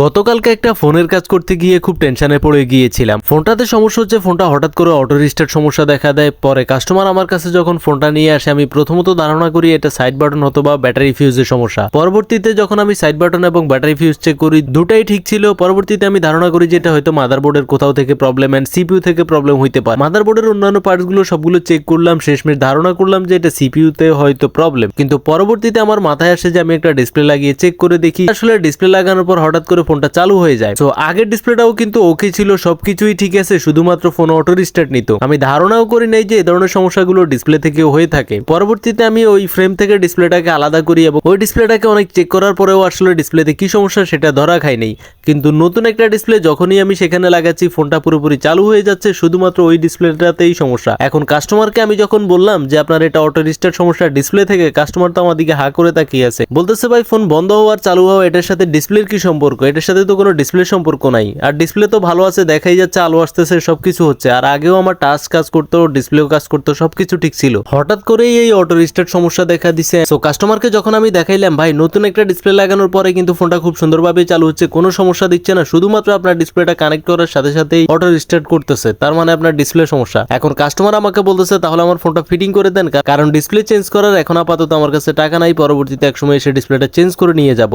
গতকালকে একটা ফোনের কাজ করতে গিয়ে খুব টেনশনে পড়ে গিয়েছিলাম। ফোনটাতে সমস্যা হচ্ছে, ফোনটা হঠাৎ করে অটো রিস্টার্ট সমস্যা দেখা দেয়। পরে কাস্টমার আমার কাছে যখন ফোনটা নিয়ে আসে, আমি প্রথমত ধারণা করি এটা সাইড বাটন অথবা ব্যাটারি ফিউজের সমস্যা। পরবর্তীতে যখন আমি সাইড বাটন এবং ব্যাটারি ফিউজ চেক করি, দুটাই ঠিক ছিল। পরবর্তীতে আমি ধারণা করি যে এটা হয়তো মাদারবোর্ডের কোথাও থেকে প্রবলেম এন্ড সিপিইউ থেকে প্রবলেম হইতে পারে। মাদারবোর্ডের অন্যান্য পার্টসগুলো সবগুলো চেক করলাম, শেষমেশ ধারণা করলাম যে এটা সিপিইউ তে হয়তো প্রবলেম। কিন্তু পরবর্তীতে আমার মাথায় আসে যে আমি একটা ডিসপ্লে লাগিয়ে চেক করে দেখি, আসলে ডিসপ্লে লাগানোর পর হঠাৎ করে ফোনটা চালু হয়ে যায়। তো আগের ডিসপ্লেটাও কিন্তু ওকে ছিল, সবকিছুই ঠিক আছে, শুধুমাত্র ফোন অটো রিস্টার্ট নিত। আমি ধারণাও করি নাই যে এই ধরনের সমস্যাগুলো ডিসপ্লে থেকে হয়ে থাকে। পরবর্তীতে আমি ওই ফ্রেম থেকে ডিসপ্লেটাকে আলাদা করি এবং ওই ডিসপ্লেটাকে অনেক চেক করার পরেও আসলে ডিসপ্লেতে কি সমস্যা সেটা ধরা খাই নাই। কিন্তু নতুন একটা ডিসপ্লে যখনই আমি সেখানে লাগাচ্ছি, ফোনটা পুরোপুরি চালু হয়ে যাচ্ছে, শুধুমাত্র ওই ডিসপ্লেটাতেই সমস্যা। এখন কাস্টমারকে আমি যখন বললাম যে আপনার এটা অটো রিস্টার্ট সমস্যা ডিসপ্লে থেকে, কাস্টমার তো আমার দিকে হা করে তাকিয়ে আছে, বলতেছে ভাই ফোন বন্ধ হওয়ার চালু হওয়া এটার সাথে ডিসপ্লের কি সম্পর্ক? এটার সাথে তো কোনো ডিসপ্লে সম্পর্ক নাই। আর ডিসপ্লে তো ভালো আছে, দেখাই যাচ্ছে, আলো আসতেছে, সবকিছু হচ্ছে। আর আগেও আমার টাচ কাজ করতো, ডিসপ্লেও কাজ করতো, সবকিছু ঠিক ছিল। হঠাৎ করেই এই অটো রিস্টার্ট সমস্যা দেখা দিছে। সো কাস্টমারকে যখন আমি দেখাইলাম ভাই নতুন একটা ডিসপ্লে লাগানোর পরে কিন্তু ফোনটা খুব সুন্দরভাবে চালু হচ্ছে, কোনো সমস্যা দিচ্ছে না, শুধুমাত্র আপনার ডিসপ্লেটা কানেক্ট করার সাথে সাথেই অটো রিস্টার্ট করতেছে, তার মানে আপনার ডিসপ্লে সমস্যা। এখন কাস্টমার আমাকে বলতেছে তাহলে আমার ফোনটা ফিটিং করে দেন, কারণ ডিসপ্লে চেঞ্জ করার এখন আপাতত আমার কাছে টাকা নাই, পরবর্তীতে একসময় এসে ডিসপ্লেটা চেঞ্জ করে নিয়ে যাব।